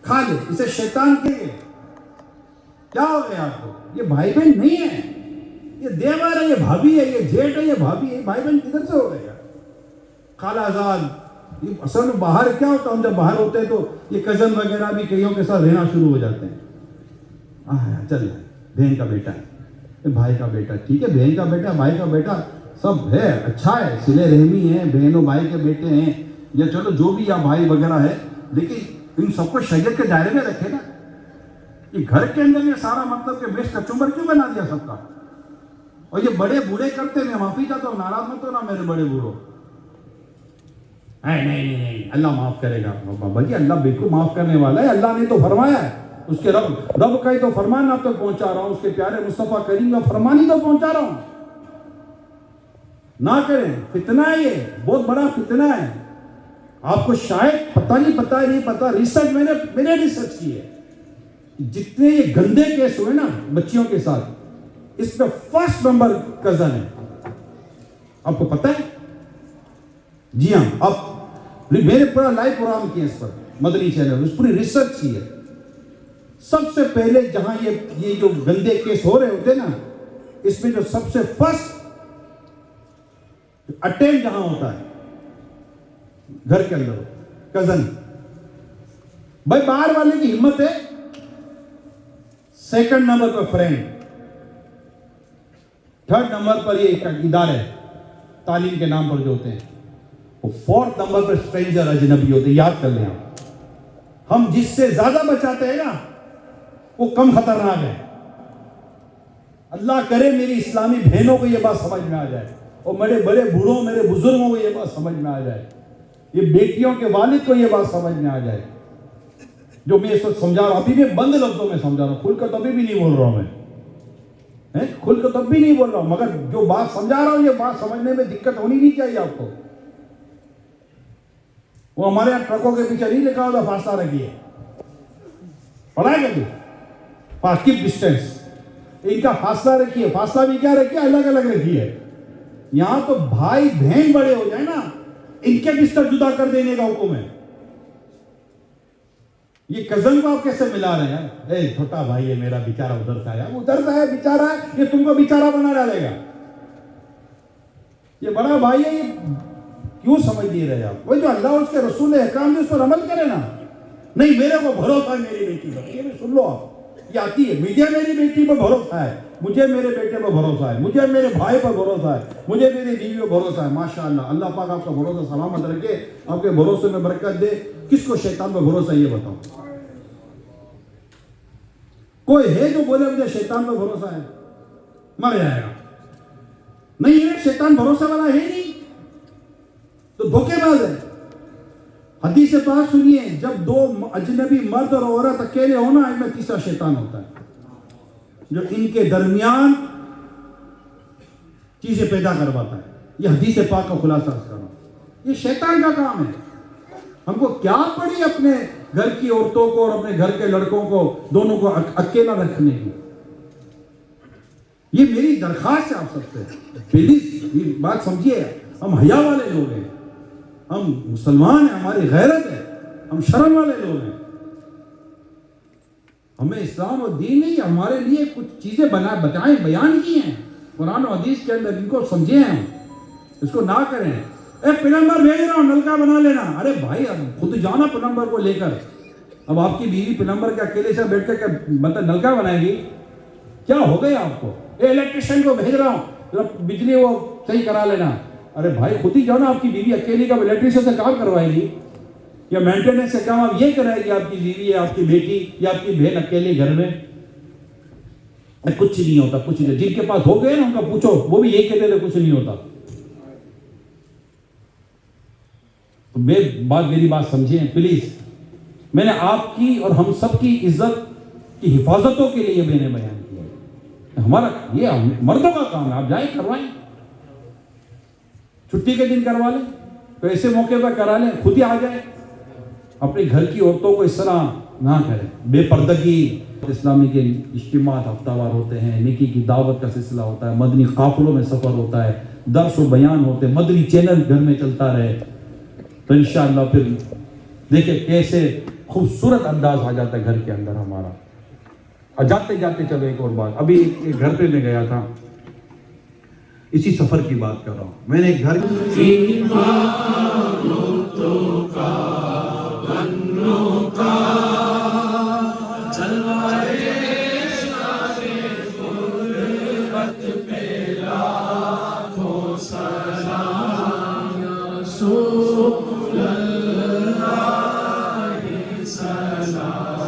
کھا لے، اسے شیطان کہے۔ کیا ہو گیا آپ کو؟ یہ بھائی بہن نہیں ہے، یہ دیور ہے، یہ بھابھی ہے، یہ جیٹ ہے، یہ بھابھی ہے، بھائی بہن کدھر سے ہو گیا؟ خالہ زاد، اصل میں باہر کیا ہوتا ہے، ہم جب باہر ہوتے ہیں تو یہ کزن وغیرہ بھی کئیوں کے ساتھ رہنا شروع ہو جاتے ہیں، چل بہن کا بیٹا ہے، بھائی کا بیٹا، ٹھیک ہے بہن کا بیٹا، بھائی کا بیٹا سب ہے، اچھا ہے، صلہ رحمی ہے، بہن و بھائی کے بیٹے ہیں، یا چلو جو بھی یا بھائی وغیرہ ہے، لیکن ان سب کو شریعت کے دائرے میں رکھے نا۔ یہ گھر کے اندر یہ سارا مطلب کہ بیس کچمبر کیوں بنا دیا سب کا؟ اور یہ بڑے بوڑھے کرتے، میں معافی چاہتا ہوں، ناراض مت ہونا میرے بڑے بوڑھوں، نہیں اللہ معاف کرے گا۔ بابا جی اللہ بالکل معاف کرنے والا ہے، اللہ نے تو فرمایا ہے اس کے رب کا ہی تو فرمان آپ تک پہنچا رہا ہوں، اس کے پیارے مصطفیٰ کریم کا فرمان ہی تو پہنچا رہا ہوں. نہ کریں، فتنہ ہے، یہ بہت بڑا فتنہ ہے. آپ کو شاید نہیں پتا ریسرچ میں نے ریسرچ کی ہے. جتنے یہ گندے کیس ہوئے نا بچیوں کے ساتھ، اس میں فرسٹ نمبر کزن ہے. آپ کو پتا ہے؟ جی ہاں. اب میرے پورا لائیو پروگرام کیا اس پر مدنی چینل، اس پوری ریسرچ کی ہے. سب سے پہلے جہاں یہ جو گندے کیس ہو رہے ہوتے نا، اس میں جو سب سے فرسٹ اٹیمپٹ جہاں ہوتا ہے گھر کے اندر کزن. بھائی باہر والے کی ہمت ہے. سیکنڈ نمبر پر فرینڈ، تھرڈ نمبر پر یہ ادارے تعلیم کے نام پر جو ہوتے ہیں، وہ فورتھ نمبر پر اسٹرینجر اجنبی ہوتے ہیں. یاد کر لیں آپ. ہم جس سے زیادہ بچاتے ہیں نا وہ کم خطرناک ہے. اللہ کرے میری اسلامی بہنوں کو یہ بات سمجھ میں آ جائے، اور میرے بڑے بوڑھوں میرے بزرگوں کو یہ بات سمجھ میں آ جائے، یہ بیٹیوں کے والد کو یہ بات سمجھ میں آ جائے جو میں اس وقت سمجھا رہا ہوں. ابھی میں بند لفظوں میں سمجھا رہا ہوں، کھل کر تو ابھی بھی نہیں بول رہا ہوں میں، کھل کر تو اب بھی نہیں بول رہا ہوں، مگر جو بات سمجھا رہا ہوں یہ بات سمجھنے میں دقت ہونی نہیں چاہیے آپ کو. وہ ہمارے یہاں ٹرکوں کے پیچھے نہیں لکھا ہوتا فاصلہ رکھیے، پڑھا ہے کبھی؟ Cap distance. ان کا فاصلہ رکھیے. فاصلہ بھی کیا رکھیے؟ الگ الگ رکھیے. یہاں تو بھائی بہن بڑے ہو جائیں نا، ان کے بستر جدا کر دینے کا حکم ہے. یہ کزن کو آپ کیسے ملا رہے ہیں؟ اے چھوٹا بھائی ہے میرا، بیچارہ ادھر سے آیا، ادھر سے آیا بیچارہ ہے، یہ تم کو بیچارہ بنا ڈالے گا. یہ بڑا بھائی ہے، یہ کیوں سمجھ نہیں رہے آپ؟ وہ جو اللہ اور اس کے رسول احکام جو اس پر عمل کرے نا. نہیں میرے کو بھروسہ ہے میری بیٹی پر، یہ بھی سن لو آپ، یہ آتی ہے. مجھے میری بیٹی پر بھروسہ ہے، مجھے میرے بیٹے پر بھروسہ ہے، مجھے میرے بھائی پر بھروسہ ہے، مجھے میری بیوی پر بھروسہ ہے. ماشاءاللہ اللہ پاک آپ کا بھروسہ سلامت رکھے، آپ کے بھروسے میں برکت دے. کس کو شیطان پر بھروسہ ہے یہ بتاؤ؟ کوئی ہے جو بولے مجھے شیطان پر بھروسہ ہے؟ مر جائے گا. نہیں ہے، شیطان بھروسہ والا ہے نہیں تو دھوکے باز ہے. حدیث پاک سنیے، جب دو اجنبی مرد اور عورت اکیلے ہونا، ان میں تیسرا شیطان ہوتا ہے جو ان کے درمیان چیزیں پیدا کرواتا ہے. یہ حدیث پاک کا خلاصہ کر رہا ہوں. یہ شیطان کا کام ہے. ہم کو کیا پڑی اپنے گھر کی عورتوں کو اور اپنے گھر کے لڑکوں کو دونوں کو اکیلا رکھنے کی. یہ میری درخواست ہے آپ سب سے، پلیز یہ بات سمجھیے. ہم حیا والے لوگ ہیں، ہم مسلمان ہیں، ہماری غیرت ہے، ہم شرم والے لوگ ہیں. ہمیں اسلام اور دین نہیں، ہمارے لیے کچھ چیزیں بتائیں، بیان کی ہیں قرآن و حدیث کے اندر، ان کو سمجھیں ہم، اس کو نہ کریں. اے پلمبر بھیج رہا ہوں نلکا بنا لینا. ارے بھائی اب خود جانا پلمبر کو لے کر. اب آپ کی بیوی پلمبر کے اکیلے سے بیٹھ کر مطلب نلکا بنائے گی؟ کیا ہو گیا آپ کو؟ اے الیکٹریشین کو بھیج رہا ہوں بجلی وہ صحیح کرا لینا. ارے بھائی خود ہی جاؤ نا. آپ کی بیوی اکیلی کا الیکٹریشین سے کام کروائے گی یا مینٹیننس سے کام آپ یہ کرائے گی آپ کی بیوی یا آپ کی بیٹی یا آپ کی بہن اکیلے گھر میں؟ کچھ نہیں ہوتا، کچھ نہیں. جن کے پاس ہو گئے نا ان کا پوچھو، وہ بھی یہ کہتے تھے کچھ نہیں ہوتا. تو میری بات سمجھیں پلیز. میں نے آپ کی اور ہم سب کی عزت کی حفاظتوں کے لیے میں نے بیان کیا. ہمارا یہ مردوں کا کام ہے. آپ جائیں کروائیں، چھٹی کے دن کروا لیں، تو ایسے موقع پر کرا لیں، خود ہی آ جائیں. اپنے گھر کی عورتوں کو اس طرح نہ کریں. بے پردگی. اسلامی کے اجتماعات ہفتہ وار ہوتے ہیں، نیکی کی دعوت کا سلسلہ ہوتا ہے، مدنی قافلوں میں سفر ہوتا ہے، درس و بیان ہوتے ہیں، مدنی چینل گھر میں چلتا رہے تو انشاءاللہ پھر دیکھیں کیسے خوبصورت انداز آ جاتا ہے گھر کے اندر ہمارا. اور جاتے جاتے چلو ایک اور بات. ابھی ایک گھر پہ میں گیا تھا، اسی سفر کی بات کر رہا ہوں. میں نے ایک گھر سلام